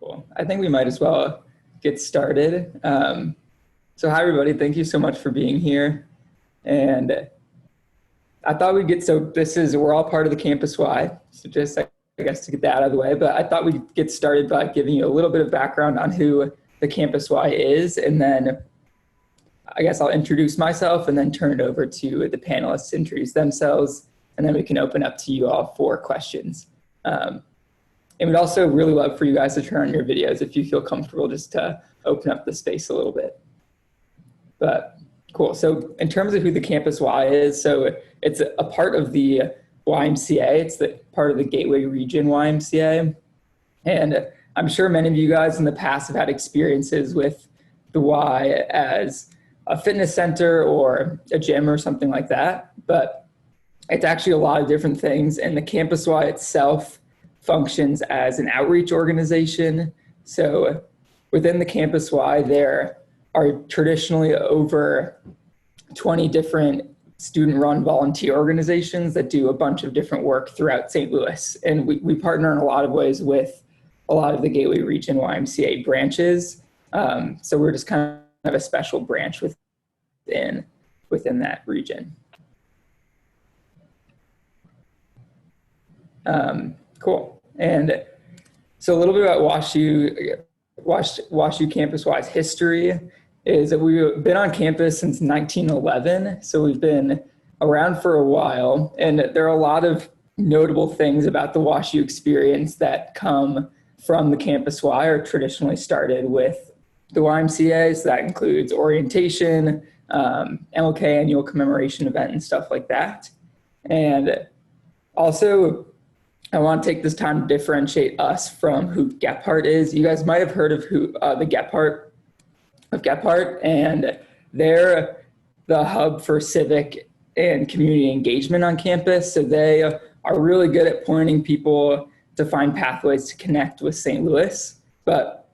Cool. I think we might as well get started. So hi, everybody. Thank you so much for being here. And I thought we're all part of the Campus Y. So just, I guess, to get that out of the way, but I thought we'd get started by giving you a little bit of background on who the Campus Y is. And then I guess I'll introduce myself and then turn it over to the panelists to introduce themselves. And then we can open up to you all for questions. And we'd also really love for you guys to turn on your videos if you feel comfortable, just to open up the space a little bit. But cool. So in terms of who the Campus Y is, so it's a part of the YMCA. It's the part of the Gateway Region YMCA. And I'm sure many of you guys in the past have had experiences with the Y as a fitness center or a gym or something like that. But it's actually a lot of different things. And the Campus Y itself functions as an outreach organization. So within the Campus Y, there are traditionally over 20 different student-run volunteer organizations that do a bunch of different work throughout St. Louis. And we partner in a lot of ways with a lot of the Gateway Region YMCA branches. So we're just kind of a special branch within that region. Cool. And so a little bit about WashU Campus Y's history is that we've been on campus since 1911. So we've been around for a while, and there are a lot of notable things about the WashU experience that come from the Campus Y or traditionally started with the YMCA. So that includes orientation, MLK annual commemoration event and stuff like that. And also, I want to take this time to differentiate us from who Gephardt is. You guys might have heard of the Gephardt, and they're the hub for civic and community engagement on campus. So they are really good at pointing people to find pathways to connect with St. Louis. But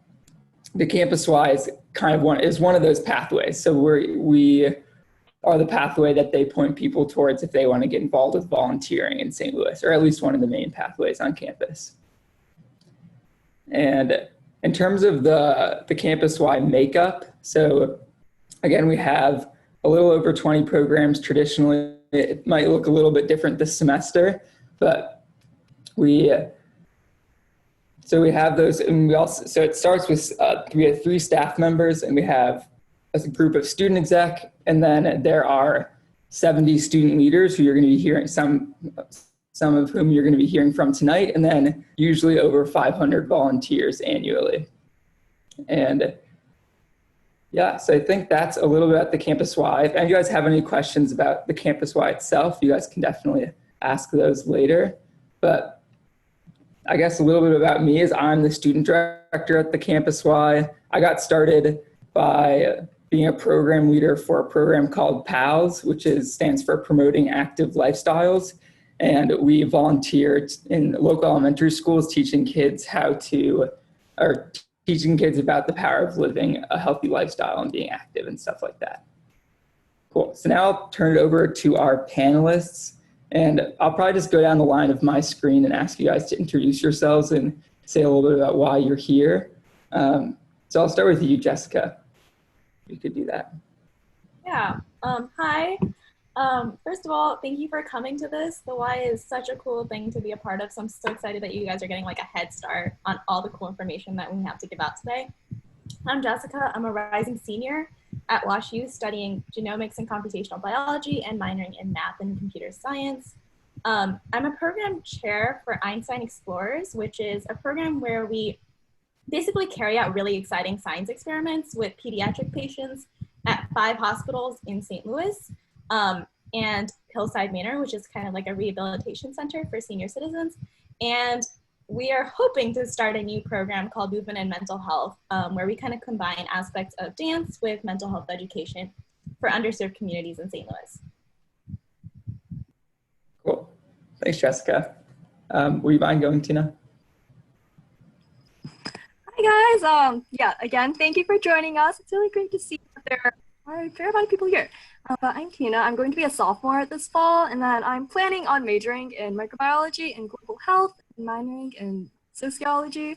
the Campus Y is one of those pathways. So we are the pathway that they point people towards if they want to get involved with volunteering in St. Louis, or at least one of the main pathways on campus. And in terms of the Campus Y makeup, so again, we have a little over 20 programs. Traditionally, it might look a little bit different this semester, but we have those, and so it starts with, we have 3 staff members, and we have a group of student exec, and then there are 70 student leaders who you're going to be hearing, some of whom you're going to be hearing from tonight, and then usually over 500 volunteers annually. And yeah, so I think that's a little bit about the Campus Y. If any of you guys have any questions about the Campus Y itself, you guys can definitely ask those later. But I guess a little bit about me is I'm the student director at the Campus Y. I got started by being a program leader for a program called PALS, which stands for Promoting Active Lifestyles. And we volunteered in local elementary schools teaching kids about the power of living a healthy lifestyle and being active and stuff like that. Cool. So now I'll turn it over to our panelists. And I'll probably just go down the line of my screen and ask you guys to introduce yourselves and say a little bit about why you're here. So I'll start with you, Jessica. You could do that. Yeah. Hi. First of all, thank you for coming to this. The Y is such a cool thing to be a part of. So I'm so excited that you guys are getting like a head start on all the cool information that we have to give out today. I'm Jessica. I'm a rising senior at WashU studying genomics and computational biology and minoring in math and computer science. I'm a program chair for Einstein Explorers, which is a program where we basically carry out really exciting science experiments with pediatric patients at 5 hospitals in St. Louis and Hillside Manor, which is kind of like a rehabilitation center for senior citizens. And we are hoping to start a new program called Movement and Mental Health, where we kind of combine aspects of dance with mental health education for underserved communities in St. Louis. Cool. Thanks, Jessica. Would you mind going, Tina? Hi guys, yeah, again, thank you for joining us. It's really great to see that there are a fair amount of people here. But I'm Tina. I'm going to be a sophomore this fall, and then I'm planning on majoring in microbiology and global health, and minoring in sociology.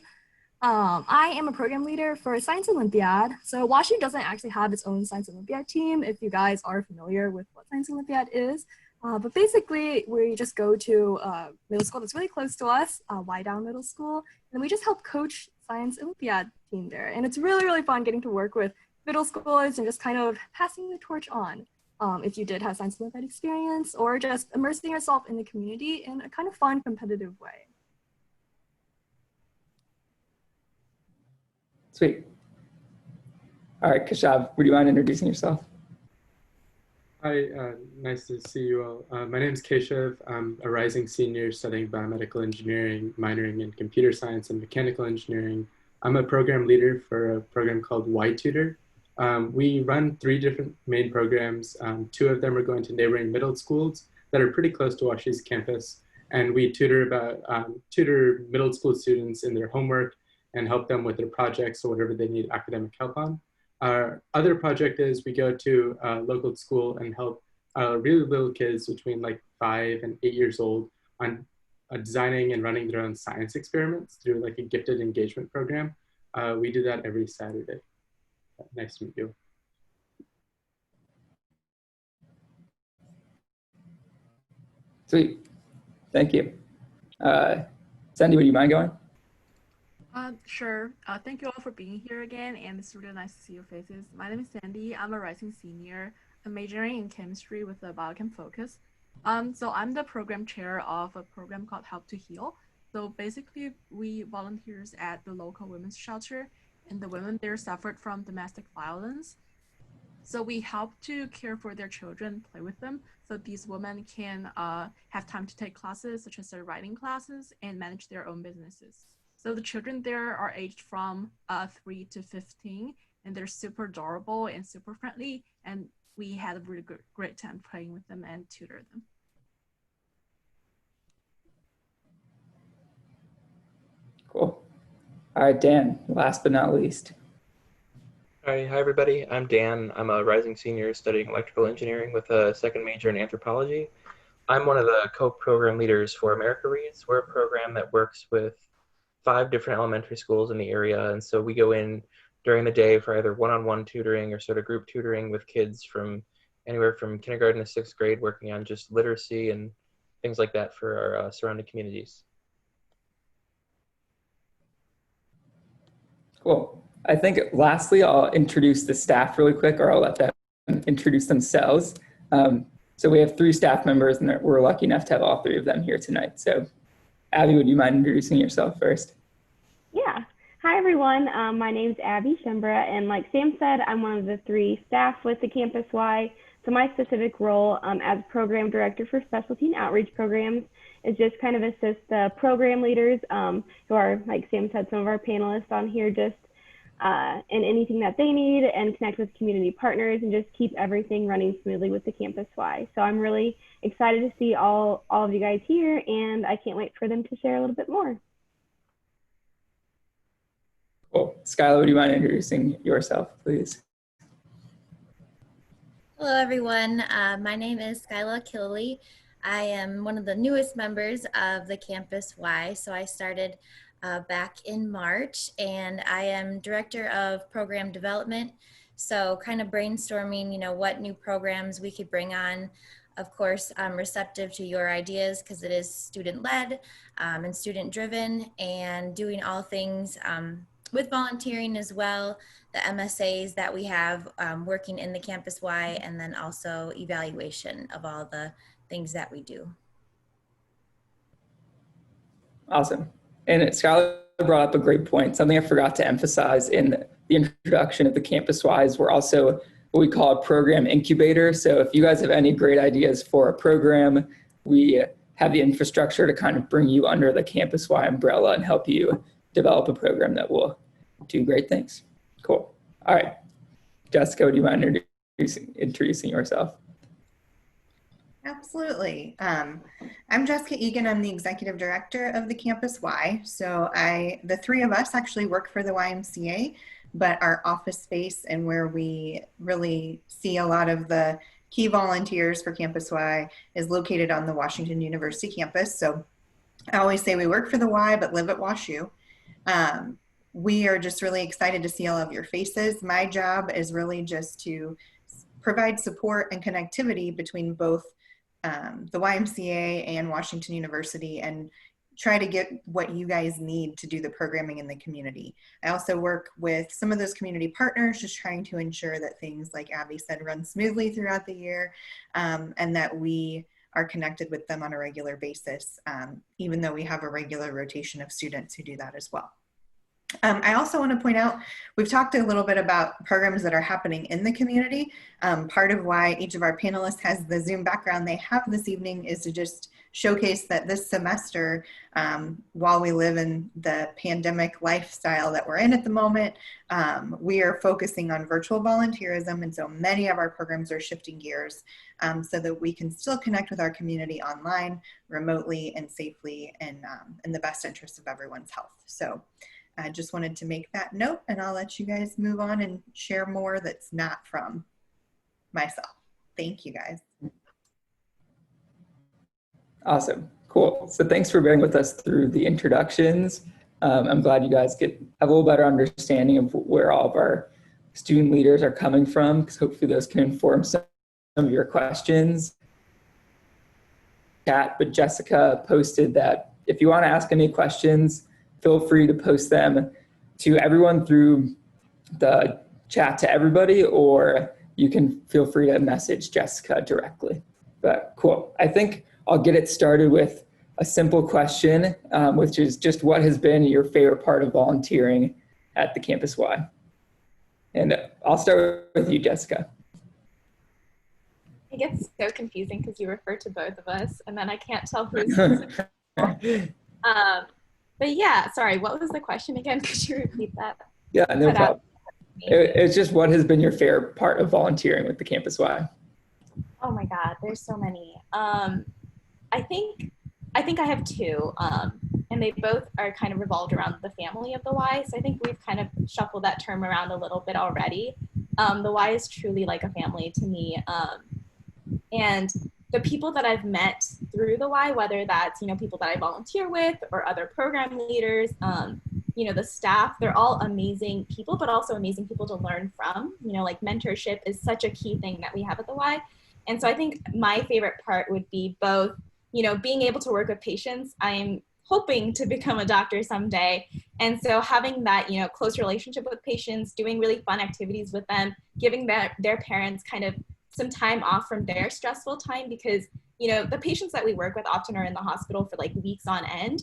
I am a program leader for Science Olympiad. So Washington doesn't actually have its own Science Olympiad team, if you guys are familiar with what Science Olympiad is. But basically, we just go to a middle school that's really close to us, Wydown Middle School, and we just help coach Science Olympiad team there. And it's really, really fun getting to work with middle schoolers and just kind of passing the torch on. If you did have Science Olympiad experience, or just immersing yourself in the community in a kind of fun, competitive way. Sweet. All right, Keshav, would you mind introducing yourself? Hi, nice to see you all. My name is Keshav. I'm a rising senior studying biomedical engineering, minoring in computer science and mechanical engineering. I'm a program leader for a program called Y-Tutor. We run 3 different main programs. 2 of them are going to neighboring middle schools that are pretty close to WashU's campus. And we tutor middle school students in their homework and help them with their projects or whatever they need academic help on. Our other project is we go to a local school and help really little kids between like 5 and 8 years old on designing and running their own science experiments through like a gifted engagement program. We do that every Saturday. Nice to meet you. Sweet. Thank you. Sandy, would you mind going? Sure. Thank you all for being here again, and it's really nice to see your faces. My name is Sandy. I'm a rising senior. I'm majoring in chemistry with a biochem focus. So I'm the program chair of a program called Help to Heal. So basically, we volunteers at the local women's shelter, and the women there suffered from domestic violence. So we help to care for their children, play with them, so these women can have time to take classes, such as their writing classes, and manage their own businesses. So the children there are aged from 3 to 15, and they're super adorable and super friendly, and we had a really great time playing with them and tutor them. Cool. All right, Dan, last but not least. Hi everybody. I'm Dan. I'm a rising senior studying electrical engineering with a second major in anthropology. I'm one of the co-program leaders for America Reads. We're a program that works with 5 different elementary schools in the area, and so we go in during the day for either one-on-one tutoring or sort of group tutoring with kids from anywhere from kindergarten to 6th grade, working on just literacy and things like that for our surrounding communities. Cool. I think lastly, I'll introduce the staff really quick, or I'll let them introduce themselves. So we have 3 staff members, and we're lucky enough to have all 3 of them here tonight. So Abby, would you mind introducing yourself first? Yeah. Hi, everyone. My name's Abby Shembra, and like Sam said, I'm one of the 3 staff with the Campus Y. So my specific role as program director for specialty and outreach programs is just kind of assist the program leaders who are, like Sam said, some of our panelists on here, just in anything that they need, and connect with community partners and just keep everything running smoothly with the Campus Y. So I'm really excited to see all of you guys here, and I can't wait for them to share a little bit more. Cool. Skyla, would you mind introducing yourself, please? Hello, everyone. My name is Skyla Killey. I am one of the newest members of the Campus Y. So I started back in March, and I am director of program development. So kind of brainstorming, what new programs we could bring on. Of course, I'm receptive to your ideas because it is student-led and student-driven, and doing all things with volunteering as well, the MSAs that we have working in the Campus Y, and then also evaluation of all the things that we do. Awesome. And Skylar brought up a great point. Something I forgot to emphasize in the introduction of the Campus Y is we're also what we call a program incubator. So if you guys have any great ideas for a program, we have the infrastructure to kind of bring you under the Campus Y umbrella and help you develop a program that will do great things. Cool. All right. Jessica, would you mind introducing yourself? Absolutely. I'm Jessica Egan. I'm the executive director of the Campus Y. So the 3 of us actually work for the YMCA, but our office space and where we really see a lot of the key volunteers for Campus Y is located on the Washington University campus. So I always say we work for the Y, but live at WashU. we are just really excited to see all of your faces. My job is really just to provide support and connectivity between both the YMCA and Washington University, and try to get what you guys need to do the programming in the community. I also work with some of those community partners, just trying to ensure that things, like Abby said, run smoothly throughout the year, and that we are connected with them on a regular basis, even though we have a regular rotation of students who do that as well. I also want to point out, we've talked a little bit about programs that are happening in the community. Part of why each of our panelists has the Zoom background they have this evening is to just showcase that this semester, while we live in the pandemic lifestyle that we're in at the moment, we are focusing on virtual volunteerism. And so many of our programs are shifting gears so that we can still connect with our community online, remotely, and safely, and in the best interest of everyone's health. So I just wanted to make that note, and I'll let you guys move on and share more that's not from myself. Thank you, guys. Awesome. Cool. So thanks for bearing with us through the introductions. I'm glad you guys have a little better understanding of where all of our student leaders are coming from, because hopefully those can inform some of your questions. But Jessica posted that if you want to ask any questions, feel free to post them to everyone through the chat to everybody, or you can feel free to message Jessica directly. But cool. I think I'll get it started with a simple question, which is just what has been your favorite part of volunteering at the Campus Y? And I'll start with you, Jessica. It gets so confusing because you refer to both of us, and then I can't tell who's but yeah, sorry, what was the question again? Could you repeat that? Yeah, no problem. It's just what has been your favorite part of volunteering with the Campus Y? Oh my God, there's so many. I think I have two, and they both are kind of revolved around the family of the Y. So I think we've kind of shuffled that term around a little bit already. The Y is truly like a family to me, and the people that I've met through the Y, whether that's, people that I volunteer with or other program leaders, the staff, they're all amazing people, but also amazing people to learn from. Like mentorship is such a key thing that we have at the Y. And so I think my favorite part would be both, being able to work with patients. I'm hoping to become a doctor someday. And so having that, close relationship with patients, doing really fun activities with them, giving their parents kind of some time off from their stressful time, because the patients that we work with often are in the hospital for like weeks on end,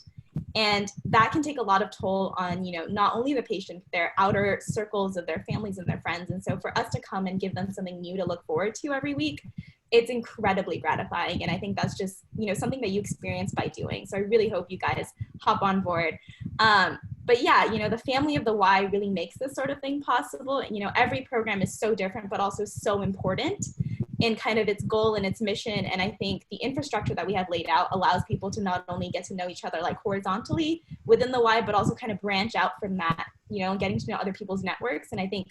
and that can take a lot of toll on not only the patient, but their outer circles of their families and their friends. And so for us to come and give them something new to look forward to every week, it's incredibly gratifying. And I think that's just something that you experience by doing. So I really hope you guys hop on board. But yeah, the family of the Y really makes this sort of thing possible. Every program is so different, but also so important in kind of its goal and its mission. And I think the infrastructure that we have laid out allows people to not only get to know each other like horizontally within the Y, but also kind of branch out from that, and getting to know other people's networks. And I think,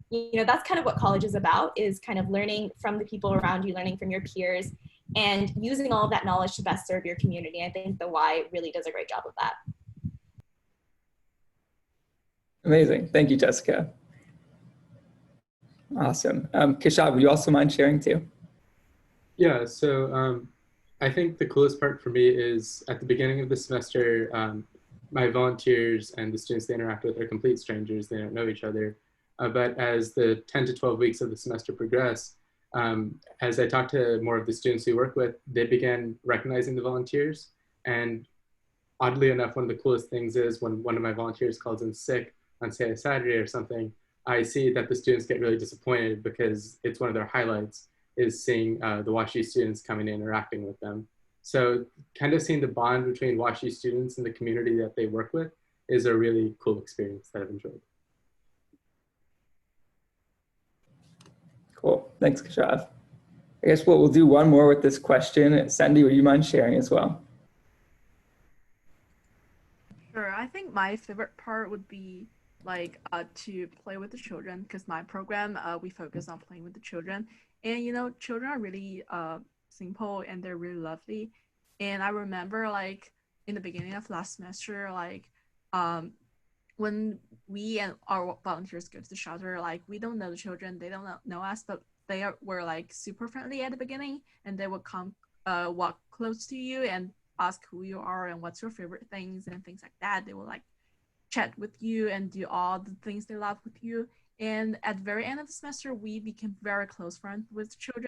that's kind of what college is about, is kind of learning from the people around you, learning from your peers, and using all of that knowledge to best serve your community. I think the Y really does a great job of that. Amazing. Thank you, Jessica. Awesome. Keshav, would you also mind sharing too? Yeah, so I think the coolest part for me is at the beginning of the semester, my volunteers and the students they interact with are complete strangers. They don't know each other. But as the 10 to 12 weeks of the semester progress, as I talked to more of the students we work with, they began recognizing the volunteers. And oddly enough, one of the coolest things is when one of my volunteers calls in sick on, say, a Saturday or something, I see that the students get really disappointed because it's one of their highlights is seeing the WashU students coming and interacting with them. So kind of seeing the bond between WashU students and the community that they work with is a really cool experience that I've enjoyed. Cool. Thanks, Keshav. I guess we'll do one more with this question. Sandy, would you mind sharing as well? Sure. I think my favorite part would be like to play with the children, because my program we focus on playing with the children, and children are really simple and they're really lovely. And I remember like in the beginning of last semester, like when we and our volunteers go to the shelter, like we don't know the children, they don't know us, but were like super friendly at the beginning, and they would come walk close to you and ask who you are and what's your favorite things and things like that. They will like chat with you and do all the things they love with you. And at the very end of the semester, we became very close friends with children,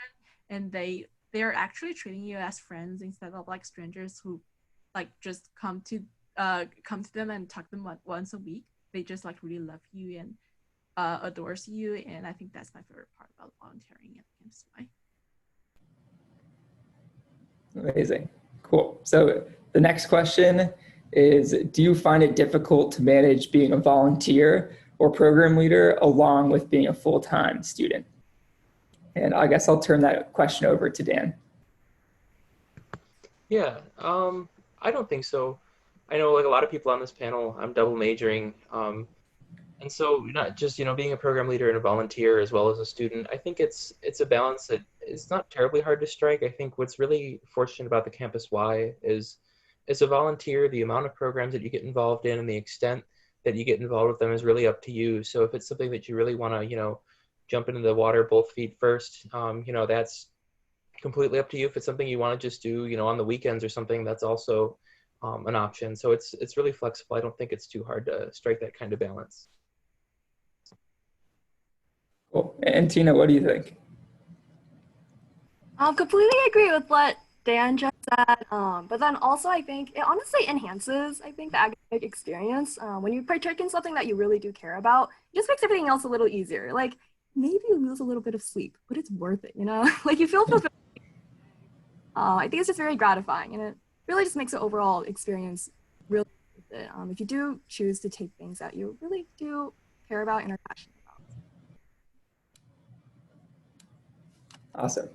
and they're actually treating you as friends instead of like strangers who like just come to them and talk to them once a week. They just like really love you and adores you, and I think that's my favorite part about volunteering at Campus Y. Amazing. Cool. So the next question is, do you find it difficult to manage being a volunteer or program leader along with being a full-time student? And I guess I'll turn that question over to Dan. Yeah, I don't think so. I know like a lot of people on this panel, I'm double majoring. And so not just, being a program leader and a volunteer as well as a student, I think it's a balance that is not terribly hard to strike. I think what's really fortunate about the Campus Y is as a volunteer, the amount of programs that you get involved in and the extent that you get involved with them is really up to you. So if it's something that you really want to, jump into the water both feet first, that's completely up to you. If it's something you want to just do, on the weekends or something, that's also an option. So it's really flexible. I don't think it's too hard to strike that kind of balance. Cool. And Tina, what do you think? I completely agree with what Dan just said, but then also I think it honestly enhances, I think, the academic experience. When you partake in something that you really do care about, it just makes everything else a little easier. Like maybe you lose a little bit of sleep, but it's worth it, like you feel fulfilled. I think it's just very gratifying, and it really just makes the overall experience really worth it. If you do choose to take things that you really do care about and are passionate about. Awesome.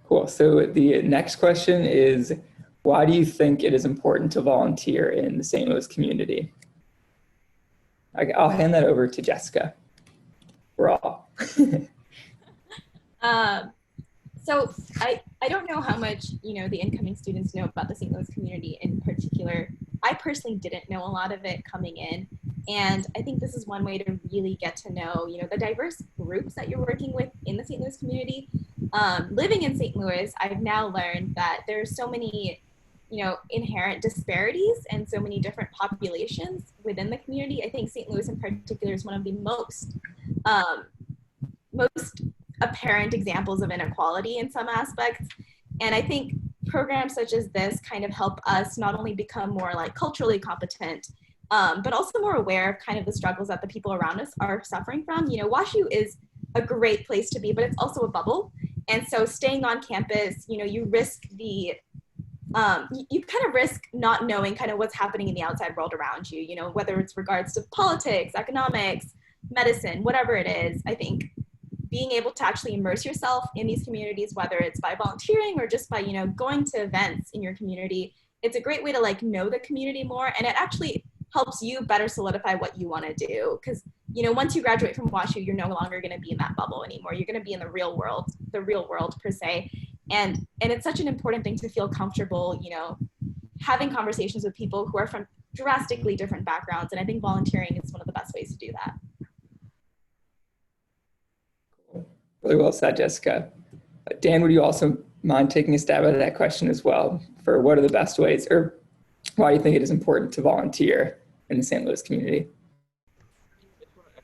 Cool. So the next question is, why do you think it is important to volunteer in the St. Louis community? I'll hand that over to Jessica. We're all. So I don't know how much, the incoming students know about the St. Louis community in particular. I personally didn't know a lot of it coming in. And I think this is one way to really get to know, the diverse groups that you're working with in the St. Louis community. Living in St. Louis, I've now learned that there's so many, inherent disparities and so many different populations within the community. I think St. Louis in particular is one of the most apparent examples of inequality in some aspects. And I think programs such as this kind of help us not only become more like culturally competent, but also more aware of kind of the struggles that the people around us are suffering from. WashU is a great place to be, but it's also a bubble. And so staying on campus, you risk you kind of risk not knowing kind of what's happening in the outside world around you, whether it's regards to politics, economics, medicine, whatever it is. I think being able to actually immerse yourself in these communities, whether it's by volunteering or just by, going to events in your community, it's a great way to like know the community more. And it actually helps you better solidify what you want to do. Because, once you graduate from WashU, you're no longer going to be in that bubble anymore. You're going to be in the real world per se. And it's such an important thing to feel comfortable, having conversations with people who are from drastically different backgrounds. And I think volunteering is one of the best ways to do that. Really well said, Jessica. Dan, would you also mind taking a stab at that question as well, for what are the best ways, or why do you think it is important to volunteer in the St. Louis community?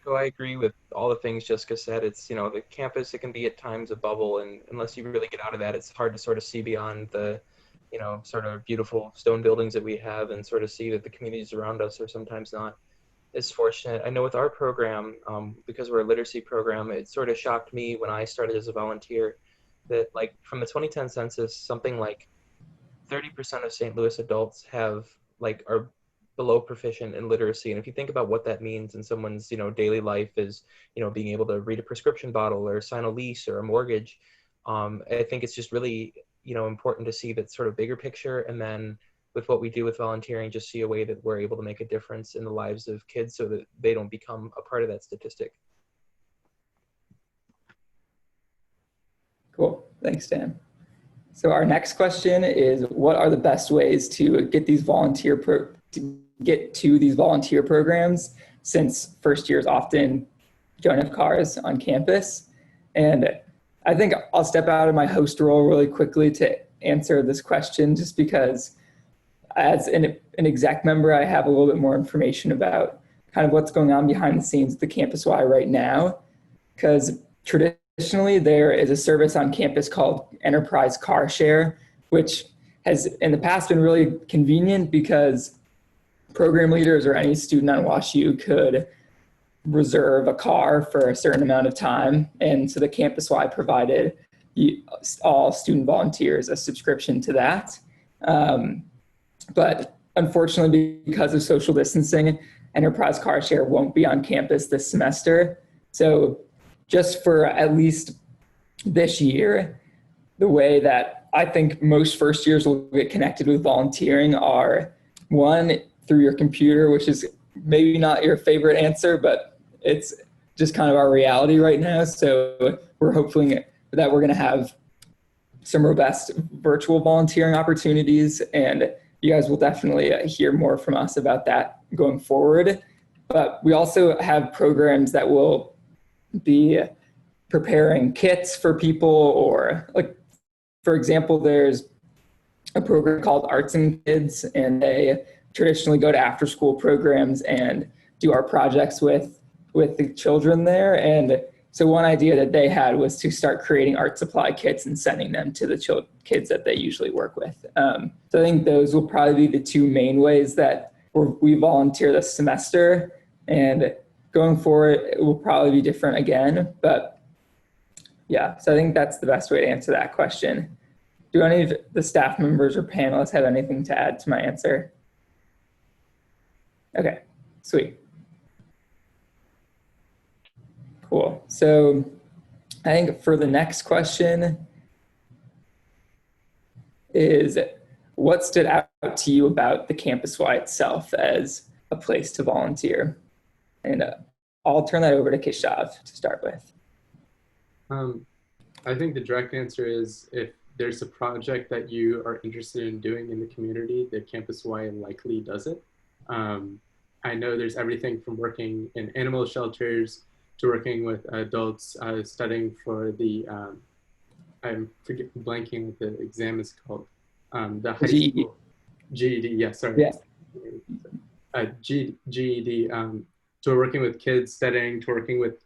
I agree with all the things Jessica said. It's, the campus, it can be at times a bubble, and unless you really get out of that, it's hard to sort of see beyond the, sort of beautiful stone buildings that we have and sort of see that the communities around us are sometimes not as fortunate. I know with our program, because we're a literacy program, it sort of shocked me when I started as a volunteer that like from the 2010 census, something like 30% of St. Louis adults are below proficient in literacy. And if you think about what that means in someone's, daily life is, being able to read a prescription bottle or sign a lease or a mortgage, I think it's just really, important to see that sort of bigger picture. And then with what we do with volunteering, just see a way that we're able to make a difference in the lives of kids so that they don't become a part of that statistic. Cool. Thanks, Dan. So our next question is, what are the best ways to get these volunteer get to these volunteer programs, since first years often don't have cars on campus. And I think I'll step out of my host role really quickly to answer this question, just because as an exec member, I have a little bit more information about kind of what's going on behind the scenes at the Campus Y right now. Because traditionally there is a service on campus called Enterprise Car Share, which has in the past been really convenient because program leaders or any student on WashU could reserve a car for a certain amount of time. And so the Campus Y provided all student volunteers a subscription to that. But unfortunately, because of social distancing, Enterprise Car Share won't be on campus this semester. So just for at least this year, the way that I think most first years will get connected with volunteering are, one, through your computer, which is maybe not your favorite answer, but it's just kind of our reality right now. So we're hoping that we're going to have some robust virtual volunteering opportunities, and you guys will definitely hear more from us about that going forward. But we also have programs that will be preparing kits for people, or like, for example, there's a program called Arts and Kids, and they traditionally go to after school programs and do our projects with the children there. And so one idea that they had was to start creating art supply kits and sending them to the kids that they usually work with. So I think those will probably be the two main ways that we volunteer this semester, and going forward, it will probably be different again. But yeah, so I think that's the best way to answer that question. Do any of the staff members or panelists have anything to add to my answer? Okay, sweet. Cool. So I think for the next question is, what stood out to you about the Campus Y itself as a place to volunteer? And I'll turn that over to Keshav to start with. I think the direct answer is, if there's a project that you are interested in doing in the community, the Campus Y likely does it. I know there's everything from working in animal shelters to working with adults studying for the, I'm blanking what the exam is called. The high GED. school GED, yeah, sorry. Yeah. GED, to working with kids studying, to working with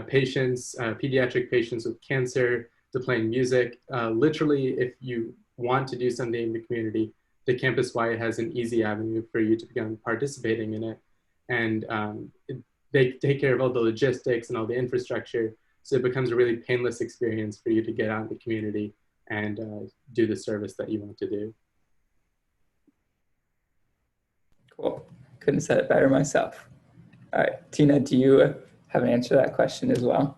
patients, pediatric patients with cancer, to playing music. Literally, if you want to do something in the community, the Campus Y has an easy avenue for you to begin participating in it. And they take care of all the logistics and all the infrastructure. So it becomes a really painless experience for you to get out in the community and do the service that you want to do. Cool. Couldn't have said it better myself. All right, Tina, do you have an answer to that question as well?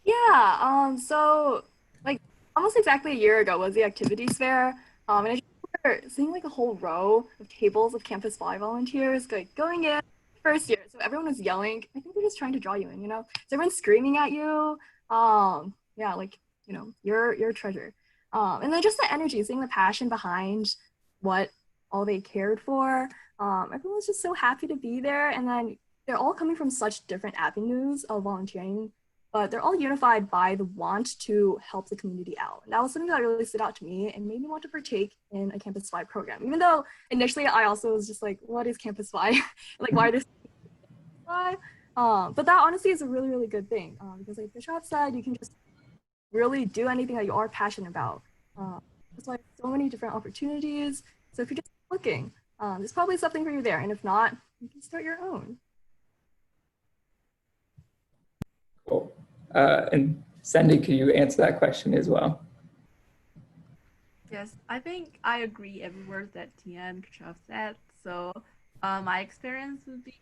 Yeah, so like almost exactly a year ago was the activities fair. And I just remember seeing like a whole row of tables of Campus Y volunteers going in first year. So everyone was yelling. I think they're just trying to draw you in, you know? So everyone's screaming at you. Yeah, like, you know, you're a treasure. And then just the energy, seeing the passion behind what all they cared for. Everyone was just so happy to be there. And then they're all coming from such different avenues of volunteering, but they're all unified by the want to help the community out. And that was something that really stood out to me and made me want to partake in a Campus Y program. Even though initially I also was just like, what is Campus Y? Like, why are there Y? But that honestly is a really, really good thing, because like Keshav said, you can just really do anything that you are passionate about. There's like so many different opportunities. So if you're just looking, there's probably something for you there. And if not, you can start your own. Cool. And Sandy, could you answer that question as well? Yes, I think I agree every word that Tina and Keshav said. So my experience would be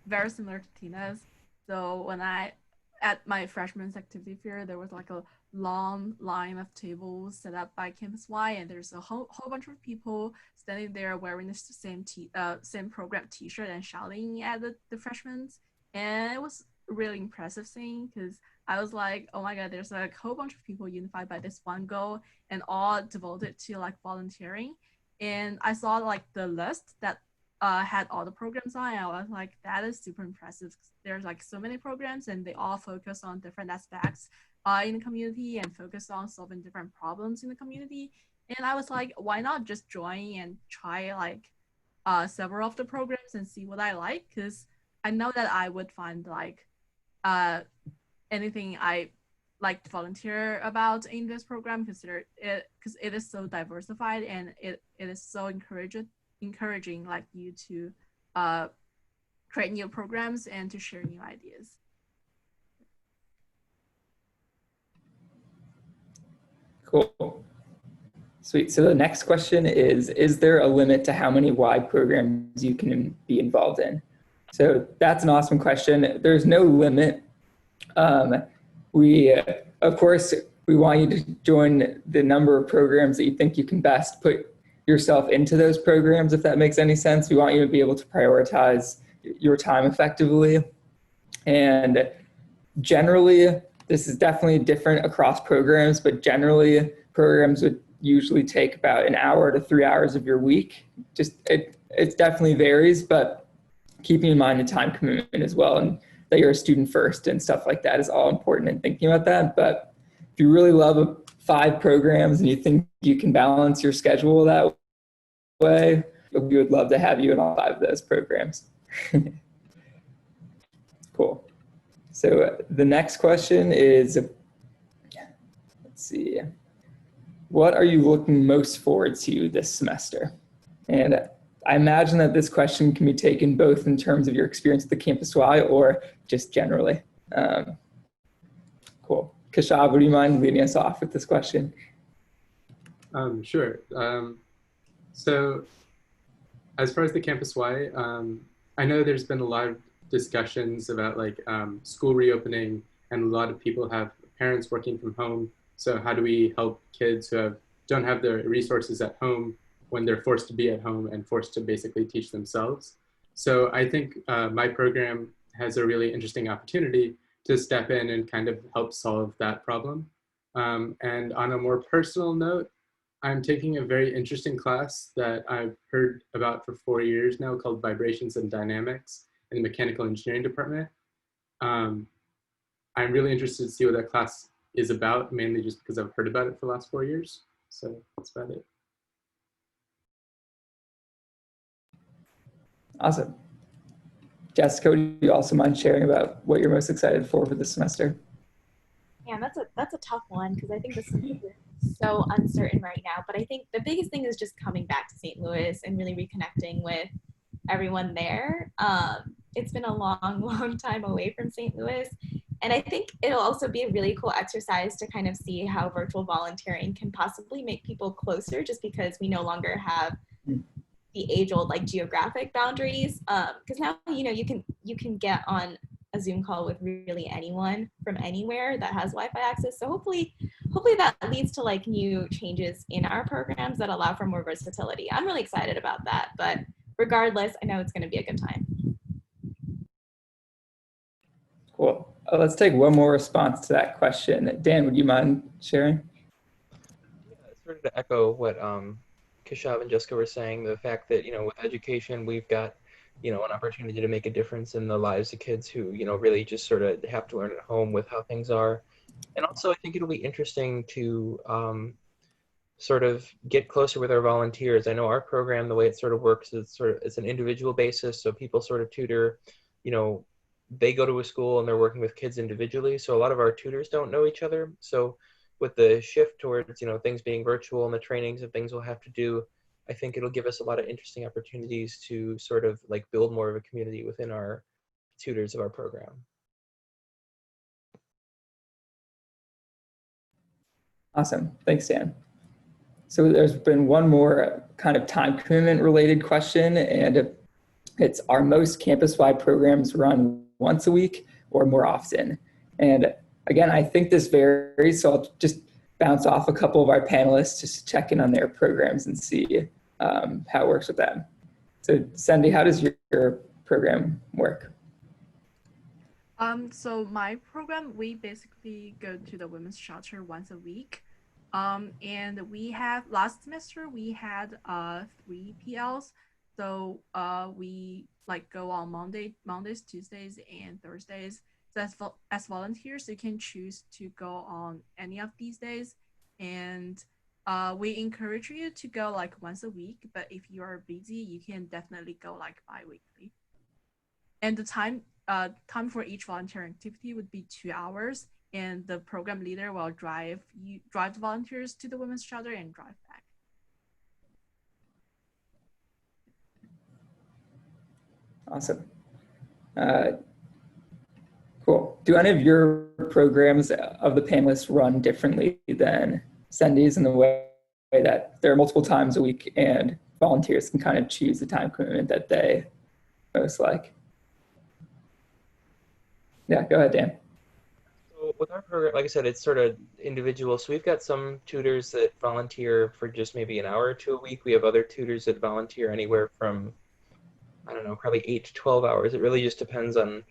very similar to Tina's. So when at my freshman's activity fair, there was like a long line of tables set up by Campus Y, and there's a whole bunch of people standing there wearing the same program t-shirt and shouting at the freshmen. And it was really impressive seeing, because I was like, oh my god, there's a whole bunch of people unified by this one goal and all devoted to like volunteering. And I saw like the list that had all the programs on, and I was like, that is super impressive. There's like so many programs, and they all focus on different aspects in the community and focus on solving different problems in the community. And I was like, why not just join and try like several of the programs and see what I like? Because I know that I would find like anything I like to volunteer about in this program, because it is so diversified, and it is so encouraging like you to create new programs and to share new ideas. Cool. Sweet. So the next question is there a limit to how many Y programs you can be involved in? So that's an awesome question. There's no limit. Of course, we want you to join the number of programs that you think you can best put yourself into those programs, if that makes any sense. We want you to be able to prioritize your time effectively. And generally, this is definitely different across programs, but generally programs would usually take about an hour to 3 hours of your week. It definitely varies, but keeping in mind the time commitment as well, and that you're a student first and stuff like that is all important in thinking about that. But if you really love 5 programs and you think you can balance your schedule that way, we would love to have you in all 5 of those programs. Cool. So the next question is, let's see, what are you looking most forward to this semester? And I imagine that this question can be taken both in terms of your experience at the Campus Y or just generally. Cool. Keshav, would you mind leading us off with this question? Sure. So as far as the Campus Y, I know there's been a lot of discussions about like school reopening, and a lot of people have parents working from home. So how do we help kids who don't have the resources at home when they're forced to be at home and forced to basically teach themselves? So I think my program has a really interesting opportunity to step in and kind of help solve that problem. And on a more personal note, I'm taking a very interesting class that I've heard about for 4 years now called Vibrations and Dynamics in the Mechanical Engineering Department. I'm really interested to see what that class is about, mainly just because I've heard about it for the last 4 years. So that's about it. Awesome. Jessica, would you also mind sharing about what you're most excited for this semester? Yeah, that's a tough one, because I think this is so uncertain right now. But I think the biggest thing is just coming back to St. Louis and really reconnecting with everyone there. It's been a long, long time away from St. Louis. And I think it'll also be a really cool exercise to kind of see how virtual volunteering can possibly make people closer, just because we no longer have the age-old like geographic boundaries. Because now, you can get on a Zoom call with really anyone from anywhere that has Wi-Fi access. So hopefully that leads to like new changes in our programs that allow for more versatility. I'm really excited about that. But regardless, I know it's going to be a good time. Cool. Let's take one more response to that question. Dan, would you mind sharing? Yeah, sort of to echo what Keshav and Jessica were saying, the fact that, with education, we've got, an opportunity to make a difference in the lives of kids who, really just sort of have to learn at home with how things are. And also, I think it'll be interesting to sort of get closer with our volunteers. I know our program, the way it sort of works is it's an individual basis. So people sort of tutor, they go to a school and they're working with kids individually. So a lot of our tutors don't know each other. So with the shift towards, things being virtual and the trainings and things we'll have to do, I think it'll give us a lot of interesting opportunities to sort of like build more of a community within our tutors of our program. Awesome. Thanks, Dan. So there's been one more kind of time commitment related question, and it's, are most campus-wide programs run once a week or more often? And again, I think this varies, so I'll just bounce off a couple of our panelists just to check in on their programs and see how it works with them. So Sandy, how does your program work? So my program, we basically go to the women's shelter once a week. And we have, last semester, we had 3 PLs. So we like go on Mondays, Tuesdays, and Thursdays. So as volunteers, you can choose to go on any of these days, and we encourage you to go like once a week. But if you are busy, you can definitely go like bi-weekly. And the time for each volunteer activity would be 2 hours, and the program leader will drive the volunteers to the women's shelter and drive back. Awesome. Cool. Do any of your programs of the panelists run differently than Cindy's in the way that there are multiple times a week and volunteers can kind of choose the time commitment that they most like? Yeah, go ahead, Dan. So with our program, like I said, it's sort of individual. So we've got some tutors that volunteer for just maybe an hour or two a week. We have other tutors that volunteer anywhere from, I don't know, probably 8 to 12 hours. It really just depends on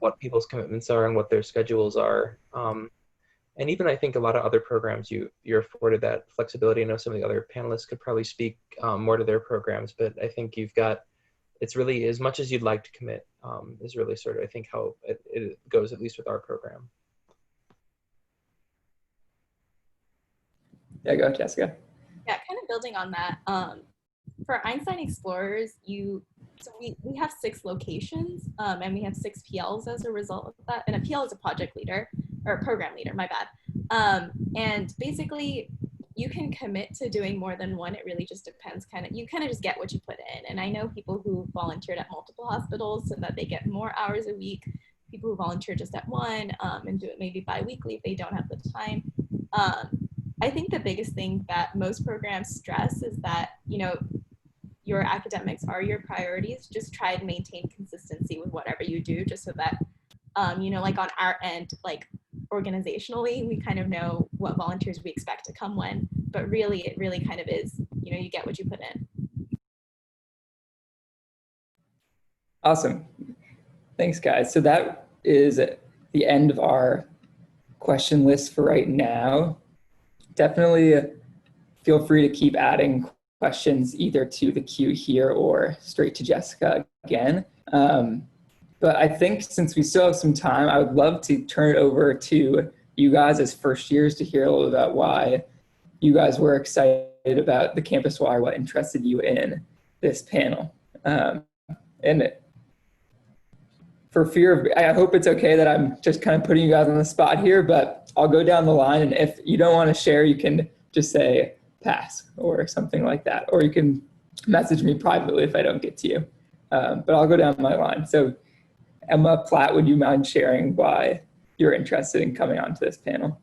what people's commitments are and what their schedules are. And even I think a lot of other programs, you're afforded that flexibility. I know some of the other panelists could probably speak more to their programs, but I think it's really as much as you'd like to commit is really sort of, I think, how it goes, at least with our program. Yeah, go ahead, Jessica. Yeah, kind of building on that. For Einstein Explorers, so we have 6 locations, and we have 6 PLs as a result of that. And a PL is a project leader, or a program leader, my bad. And basically, you can commit to doing more than one. It really just depends. You kind of just get what you put in. And I know people who volunteered at multiple hospitals so that they get more hours a week. People who volunteer just at one and do it maybe bi-weekly if they don't have the time. I think the biggest thing that most programs stress is that, your academics are your priorities. Just try to maintain consistency with whatever you do, just so that, like on our end, like organizationally, we kind of know what volunteers we expect to come when, but really, it really kind of is, you get what you put in. Awesome. Thanks, guys. So that is the end of our question list for right now. Definitely feel free to keep adding questions either to the queue here or straight to Jessica again. But I think since we still have some time, I would love to turn it over to you guys as first years to hear a little about why you guys were excited about the Campus Y, what interested you in this panel. And for fear of, I hope it's okay that I'm just kind of putting you guys on the spot here, but I'll go down the line, and if you don't want to share, you can just say pass or something like that, or you can message me privately if I don't get to you. But I'll go down my line. So Emma Platt, would you mind sharing why you're interested in coming onto this panel?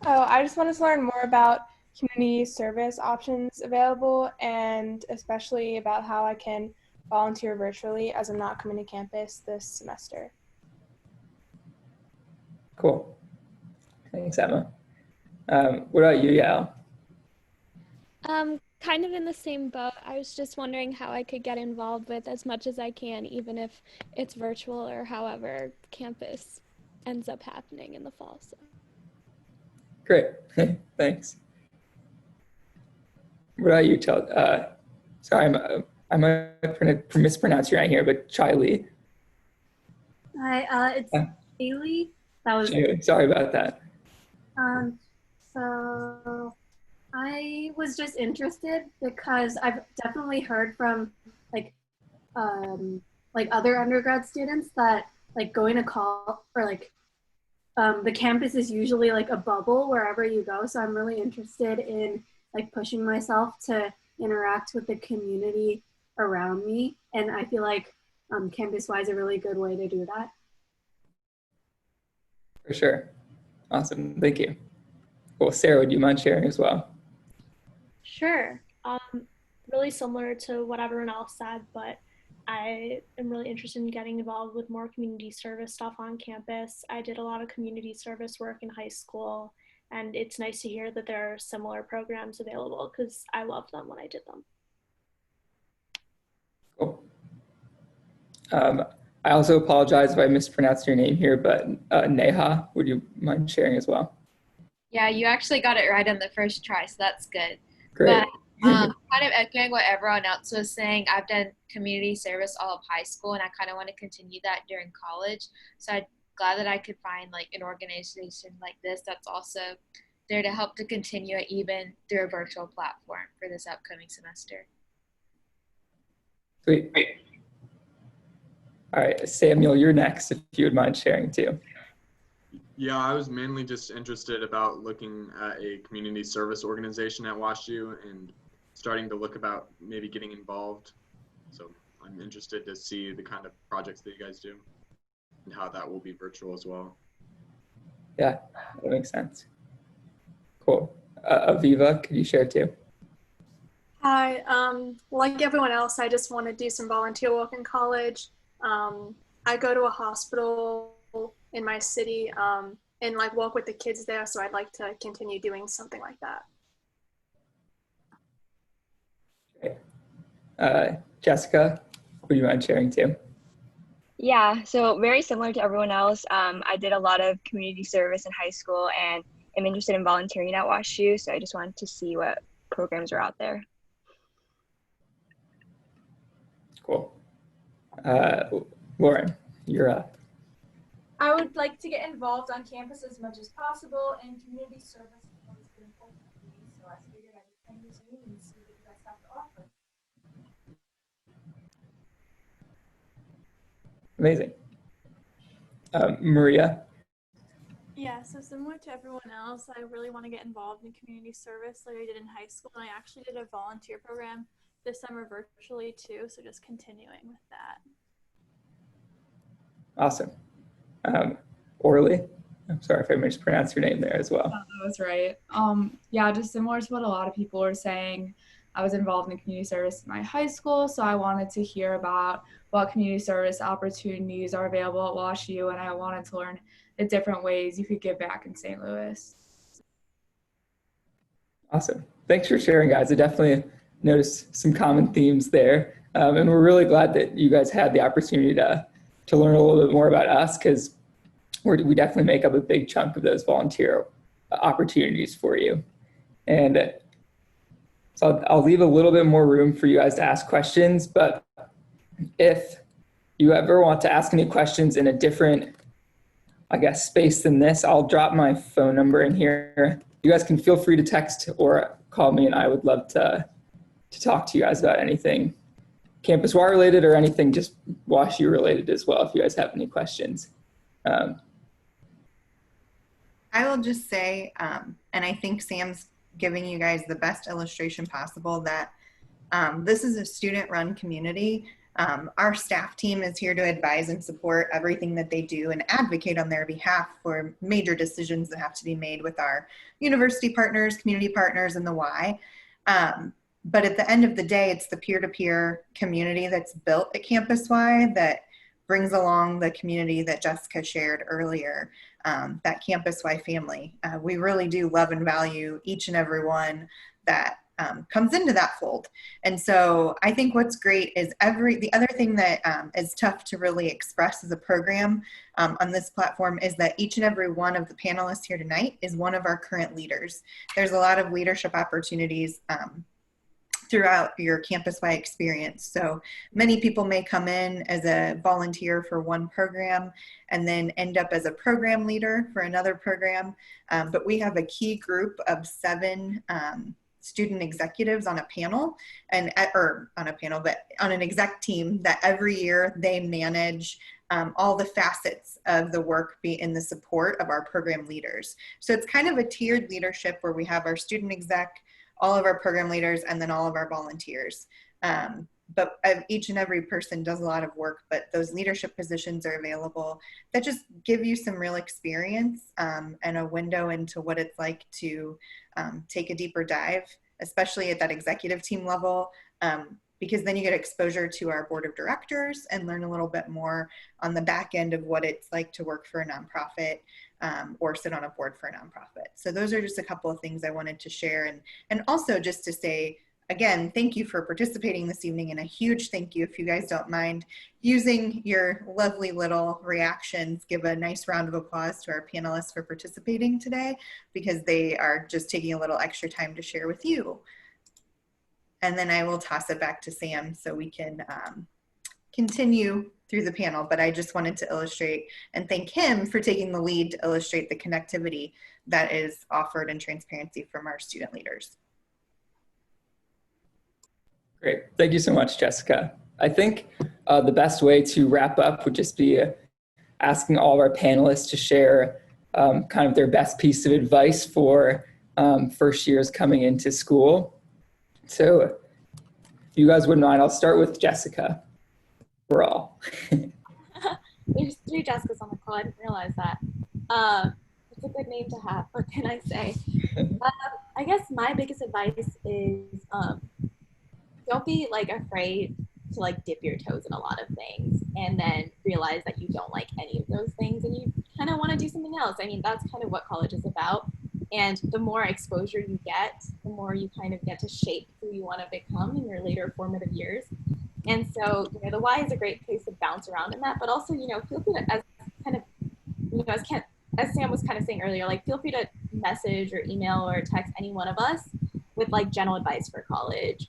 Oh, I just wanted to learn more about community service options available, and especially about how I can volunteer virtually as I'm not coming to campus this semester. Cool. Thanks, Emma. What about you, Yael? Kind of in the same boat. I was just wondering how I could get involved with as much as I can, even if it's virtual or however campus ends up happening in the fall. So. Great, thanks. What about you, sorry, I might mispronounce your name here, but Chiley. Hi, it's Haley. That was. Sorry about that. So I was just interested because I've definitely heard from like other undergrad students that like going to college or like the campus is usually like a bubble wherever you go. So I'm really interested in like pushing myself to interact with the community around me, and I feel like Campus Y is a really good way to do that. For sure. Awesome. Thank you. Well, Sarah, would you mind sharing as well? Sure. Really similar to what everyone else said, but I am really interested in getting involved with more community service stuff on campus. I did a lot of community service work in high school, and it's nice to hear that there are similar programs available because I loved them when I did them. Cool. I also apologize if I mispronounced your name here, but Neha, would you mind sharing as well? Yeah, you actually got it right on the first try, so that's good. Great. Kind of echoing what everyone else was saying, I've done community service all of high school, and I kind of want to continue that during college. So I'm glad that I could find like an organization like this that's also there to help to continue it even through a virtual platform for this upcoming semester. Sweet. All right, Samuel, you're next if you would mind sharing too. Yeah, I was mainly just interested about looking at a community service organization at WashU and starting to look about maybe getting involved. So I'm interested to see the kind of projects that you guys do and how that will be virtual as well. Yeah, that makes sense. Cool. Aviva, could you share too? Hi, like everyone else, I just want to do some volunteer work in college. I go to a hospital in my city and like work with the kids there, so I'd like to continue doing something like that. Okay. Jessica, would you mind sharing too? Yeah, so very similar to everyone else. I did a lot of community service in high school and am interested in volunteering at WashU, so I just wanted to see what programs are out there. Cool. Lauren, you're up. I would like to get involved on campus as much as possible, and community service has always been important to me, so I figured I would come to Zoom and see what you guys have to offer. Amazing. Maria? Yeah, so similar to everyone else, I really want to get involved in community service like I did in high school, and I actually did a volunteer program this summer virtually too, so just continuing with that. Awesome. Orly, I'm sorry if I mispronounced your name there as well. Oh, that was right. Yeah, just similar to what a lot of people were saying, I was involved in community service in my high school, so I wanted to hear about what community service opportunities are available at WashU, and I wanted to learn the different ways you could give back in St. Louis. Awesome. Thanks for sharing, guys. I definitely noticed some common themes there, and we're really glad that you guys had the opportunity to learn a little bit more about us, because we definitely make up a big chunk of those volunteer opportunities for you. And so I'll leave a little bit more room for you guys to ask questions, but if you ever want to ask any questions in a different, I guess, space than this, I'll drop my phone number in here. You guys can feel free to text or call me, and I would love to talk to you guys about anything Campus Y related or anything just WashU related as well, if you guys have any questions. I will just say, and I think Sam's giving you guys the best illustration possible, that this is a student-run community. Our staff team is here to advise and support everything that they do and advocate on their behalf for major decisions that have to be made with our university partners, community partners, and the Y. But at the end of the day, it's the peer-to-peer community that's built at Campus Y that brings along the community that Jessica shared earlier, that Campus Y family. We really do love and value each and every one that comes into that fold. And so I think what's great is the other thing that is tough to really express as a program on this platform is that each and every one of the panelists here tonight is one of our current leaders. There's a lot of leadership opportunities throughout your Campus Y experience. So many people may come in as a volunteer for one program and then end up as a program leader for another program. But we have a key group of 7 student executives on a panel, or on a panel, but on an exec team that every year they manage all the facets of the work in the support of our program leaders. So it's kind of a tiered leadership where we have our student exec, all of our program leaders, and then all of our volunteers. But each and every person does a lot of work, but those leadership positions are available that just give you some real experience and a window into what it's like to take a deeper dive, especially at that executive team level, because then you get exposure to our board of directors and learn a little bit more on the back end of what it's like to work for a nonprofit or sit on a board for a nonprofit. So those are just a couple of things I wanted to share. And also just to say, again, thank you for participating this evening, and a huge thank you, if you guys don't mind using your lovely little reactions, give a nice round of applause to our panelists for participating today, because they are just taking a little extra time to share with you. and then I will toss it back to Sam so we can continue through the panel. But I just wanted to illustrate and thank him for taking the lead to illustrate the connectivity that is offered and transparency from our student leaders. Great. Thank you so much, Jessica. I think the best way to wrap up would just be asking all of our panelists to share kind of their best piece of advice for first years coming into school. So if you guys wouldn't mind, I'll start with Jessica. We're all. There's 3 Jessicas on the call. I didn't realize that. It's a good name to have. What can I say? I guess my biggest advice is don't be like afraid to like dip your toes in a lot of things and then realize that you don't like any of those things and you kind of want to do something else. I mean, that's kind of what college is about. And the more exposure you get, the more you kind of get to shape who you want to become in your later formative years. And so, you know, the Y is a great place to bounce around in that, but also, you know, feel free to, as kind of, you know, as Sam was kind of saying earlier, like feel free to message or email or text any one of us with like general advice for college,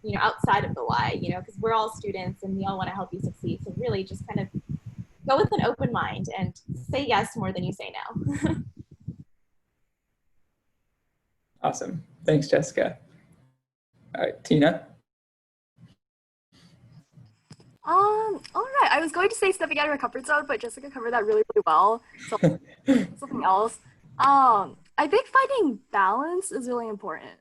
you know, outside of the Y, you know, because we're all students and we all want to help you succeed. So really just kind of go with an open mind and say yes more than you say no. Awesome. Thanks, Jessica. All right, Tina. All right. I was going to say stepping out of your comfort zone, but Jessica covered that really, really well. So something else. I think finding balance is really important.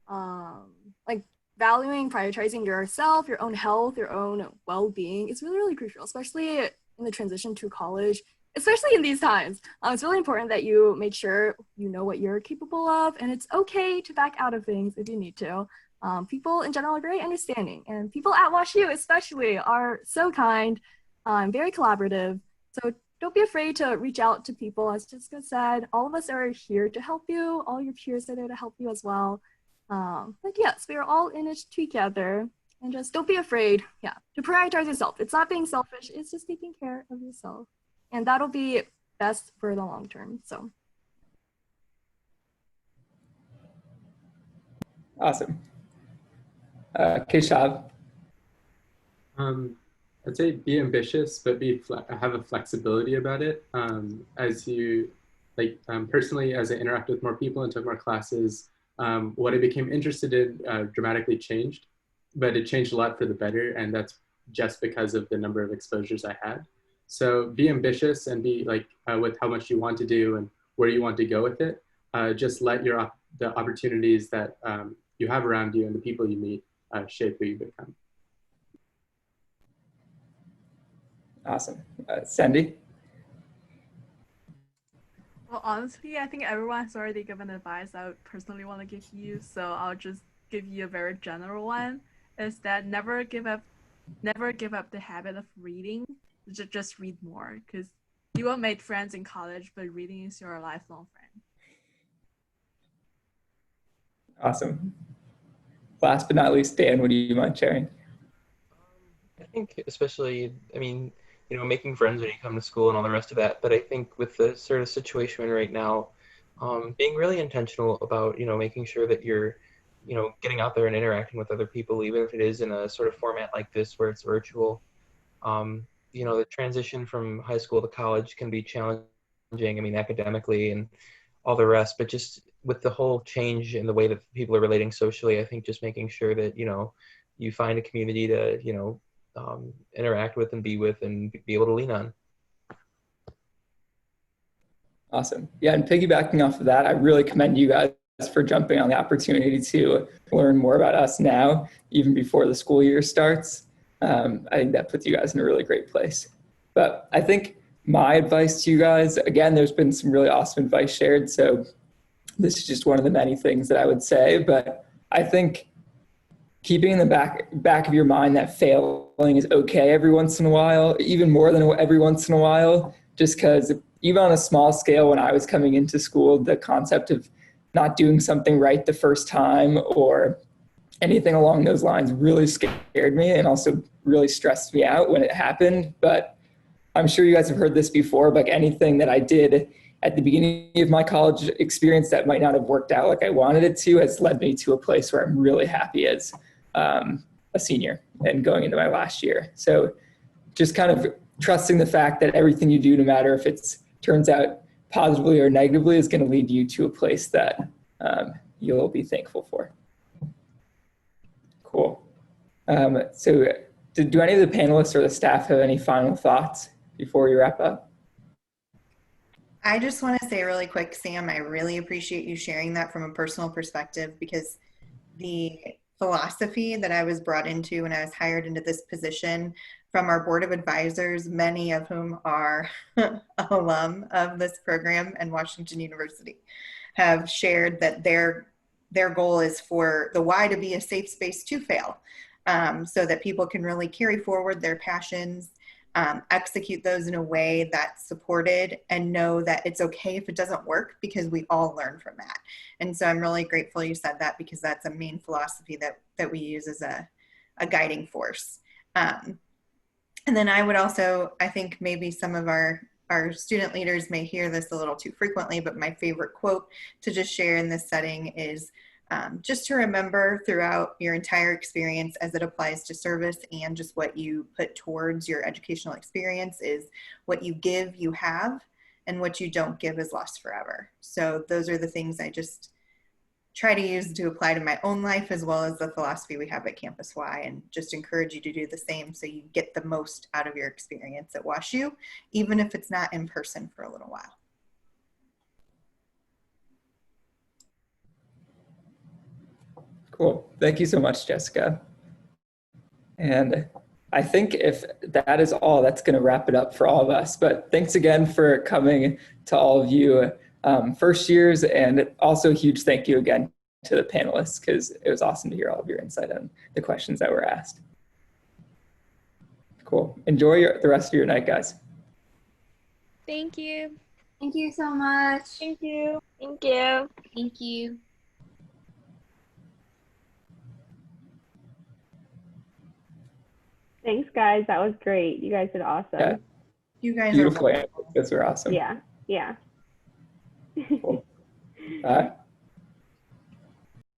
Like valuing, prioritizing yourself, your own health, your own well-being is really, really crucial, especially in the transition to college, especially in these times. It's really important that you make sure you know what you're capable of, and it's okay to back out of things if you need to. People in general are very understanding, and people at WashU especially are so kind, very collaborative. So don't be afraid to reach out to people. As Jessica said, all of us are here to help you. All your peers are there to help you as well. But yes, we are all in it together, and just don't be afraid, to prioritize yourself. It's not being selfish, it's just taking care of yourself. And that'll be best for the long term, so. Awesome. Keshav. I'd say be ambitious, but have a flexibility about it. As you, personally, as I interact with more people and took more classes, what I became interested in dramatically changed, but it changed a lot for the better, and that's just because of the number of exposures I had. So be ambitious and be with how much you want to do and where you want to go with it. Just let the opportunities that you have around you and the people you meet shape who you become. Awesome. Sandy? Well, honestly, I think everyone's already given advice I would personally want to give you, so I'll just give you a very general one, is that never give up the habit of reading. Just read more, because you won't make friends in college, but reading is your lifelong friend. Awesome. Last but not least, Dan, what do you mind sharing? I think especially, making friends when you come to school and all the rest of that, but I think with the sort of situation we're in right now, being really intentional about, making sure that you're, getting out there and interacting with other people, even if it is in a sort of format like this where it's virtual. The transition from high school to college can be challenging, academically and all the rest, but just with the whole change in the way that people are relating socially, I think just making sure that, you find a community to, interact with and be able to lean on. Awesome. Yeah, and piggybacking off of that, I really commend you guys for jumping on the opportunity to learn more about us now, even before the school year starts. I think that puts you guys in a really great place. But I think my advice to you guys, again, there's been some really awesome advice shared, so this is just one of the many things that I would say, but I think keeping in the back of your mind that failing is okay every once in a while, even more than every once in a while, just because even on a small scale, when I was coming into school, the concept of not doing something right the first time or anything along those lines really scared me and also really stressed me out when it happened. But I'm sure you guys have heard this before, but anything that I did at the beginning of my college experience that might not have worked out like I wanted it to has led me to a place where I'm really happy as a senior and going into my last year. So just kind of trusting the fact that everything you do, no matter if it turns out positively or negatively, is going to lead you to a place that you'll be thankful for. Cool. So do any of the panelists or the staff have any final thoughts before we wrap up? I just want to say really quick, Sam, I really appreciate you sharing that from a personal perspective, because the philosophy that I was brought into when I was hired into this position from our board of advisors, many of whom are alum of this program and Washington University, have shared that their goal is for the Y to be a safe space to fail, so that people can really carry forward their passions, execute those in a way that's supported, and know that it's okay if it doesn't work, because we all learn from that. And so I'm really grateful you said that, because that's a main philosophy that we use as a guiding force. And then I would also, I think maybe some of our student leaders may hear this a little too frequently, but my favorite quote to just share in this setting is just to remember throughout your entire experience, as it applies to service and just what you put towards your educational experience, is what you give, you have, and what you don't give is lost forever. So those are the things I just try to use to apply to my own life, as well as the philosophy we have at Campus Y, and just encourage you to do the same so you get the most out of your experience at WashU, even if it's not in person for a little while. Cool. Thank you so much, Jessica. And I think if that is all, that's going to wrap it up for all of us. But thanks again for coming, to all of you first years, and also a huge thank you again to the panelists, because it was awesome to hear all of your insight on the questions that were asked. Cool. Enjoy the rest of your night, guys. Thank you. Thank you so much. Thank you. Thank you. Thank you. Thanks, guys. That was great. You guys did awesome. Yeah. You guys Beautiful are answers. Those were awesome. Yeah. Cool. Bye.